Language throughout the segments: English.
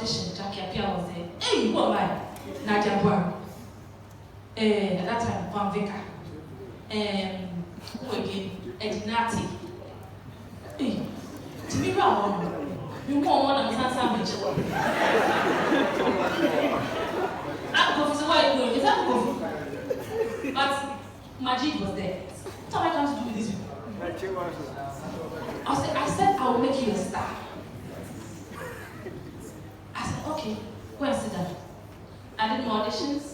audition, Jackie Apia was there. Hey, what am I? Nadia Brown. At that time, Van Vika. Who again? Edinati. Hey, to me, you want one of the sandwich. I'm going to why you is that going? But Majid was there. What am I going to do with this? I said, I will make you a star. I said, okay, go and sit down. I did my auditions.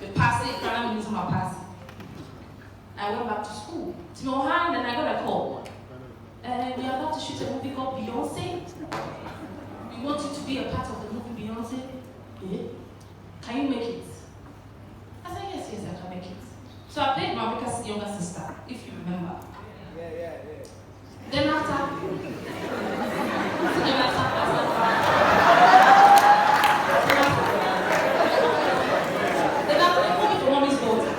We passed it, I didn't my pass. I went back to school. To my hand, and I got a call. We are about to shoot a movie called Beyonce. We want you to be a part of the movie Beyonce. Yeah. Can you make it? I said, yes, I can make it. So I played Marika's younger sister, if you remember. Yeah. Then after the movie for Mommy's Daughter.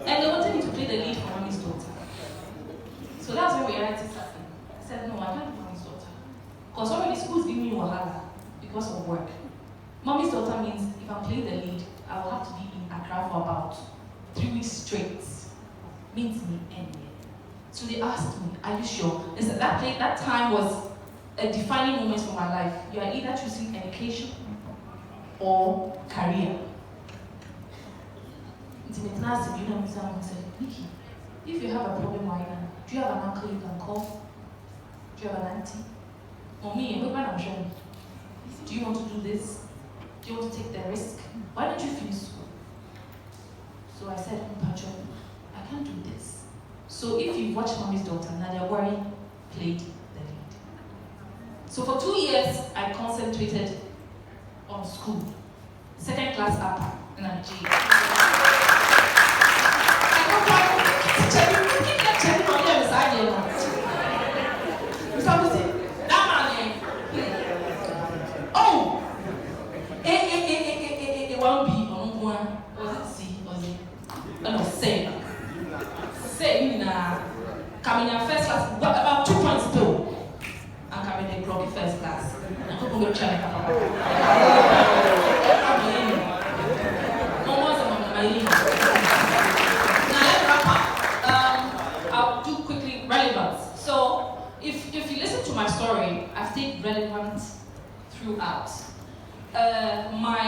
And they wanted me to play the lead for Mommy's Daughter. So that's when reality started. I said, no, I can't do Mommy's Daughter. Because already school's giving me wahala because of work. Mommy's Daughter means if I'm playing the lead, I will have to be in Accra for about 3 weeks straight. Means me anyway. So they asked me, are you sure? They said that time was a defining moment for my life. You are either choosing education or career. It's in the class, you know, someone said, Nikki, if you have a problem right now, do you have an uncle you can call? Do you have an auntie? Or me, do you want to do this? Do you want to take the risk? Why don't you finish school? So I said, Pacho, I can't do this. So if you watch Mommy's Daughter, Nadia Wari played the lead. So for 2 years, I concentrated on school. Second class upper in Nigeria. I go back, check on them beside you. Mr. Musi, that man, oh! It won't be on one. Was it C? Was it? No, say. Say, coming in first class, what about 2 points though? I'm coming in Crocky first class. I'm going to check I'll do quickly relevance. So, if you listen to my story, I've stayed relevant throughout. My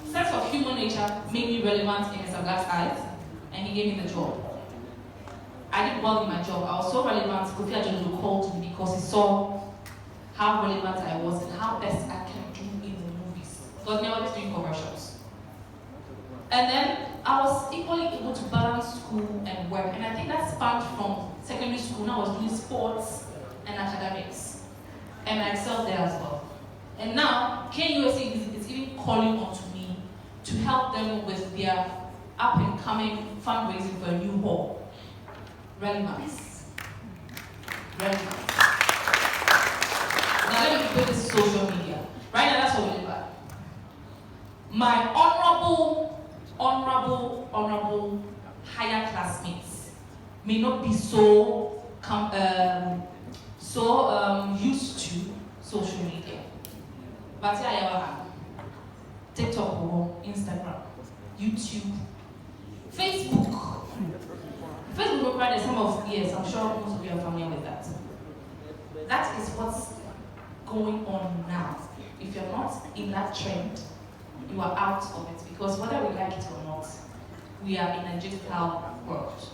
sense of human nature made me relevant in Mr. Black's eyes, and he gave me the job. I did well in my job. I was so relevant, Kofi Ajojo called me because he saw how relevant I was and how best I can do in the movies. Because I was doing commercials. And then I was equally able to balance school and work. And I think that spanned from secondary school. Now I was doing sports and academics. And I excelled there as well. And now, KUSC is even calling on to me to help them with their up-and-coming fundraising for a new hall. Relevance. Relevance. Now let me put this social media. Right now, that's what we live by. My honorable higher classmates may not be so used to social media. But here I have TikTok, Instagram, YouTube, Facebook. Facebook required some of, yes, I'm sure most of you are familiar with that. That is what's going on now. If you're not in that trend, you are out of it, because whether we like it or not, we are in a digital world.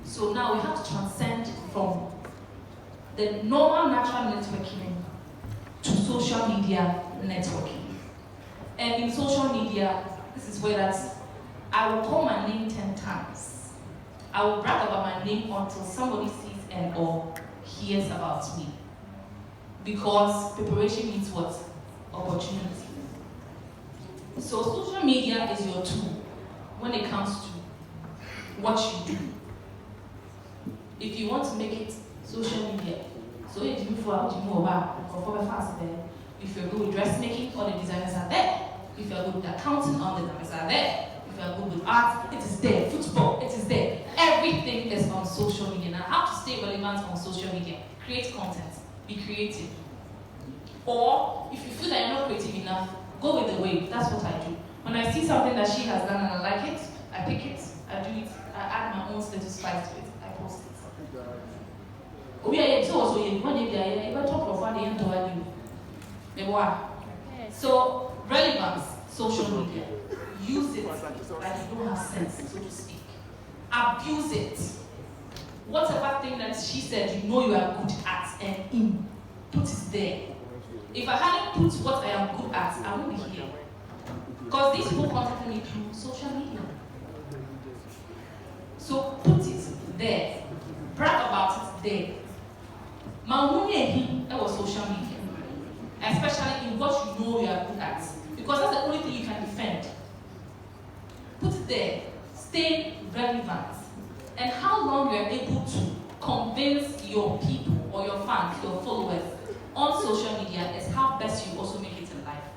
So now we have to transcend from the normal natural networking to social media networking. And in social media, this is where I will call my name 10 times. I will brag about my name until somebody sees and or hears about me. Because preparation means what? Opportunity. So social media is your tool when it comes to what you do. If you want to make it social media, so if you're good with dressmaking, all the designers are there. If you're good with accounting, all the numbers are there. If you're good with art, it is there. Football, it is there. Everything is on social media. Now, how to stay relevant on social media? Create content. be creative. Or if you feel that you're not creative enough, go with the wave. That's what I do. When I see something that she has done and I like it, I pick it, I do it, I add my own little spice to it, I post it. So, relevance, social media. Use it like you don't have sense, so to speak. Abuse it. Whatever thing that she said you know you are good at and put it there. If I hadn't put what I am good at, I won't be here. Because these people contact me through social media. So put it there. Brag about it there. That was social media. Especially in what you know you are good at. Because that's the only thing you can defend. Put it there. Stay relevant. And how long you are able to convince your people or your fans, your followers on social media is how best you also make it in life.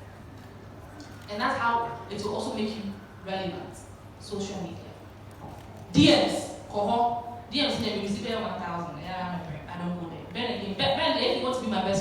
And that's how it will also make you relevant. Social media. DMs. DMs never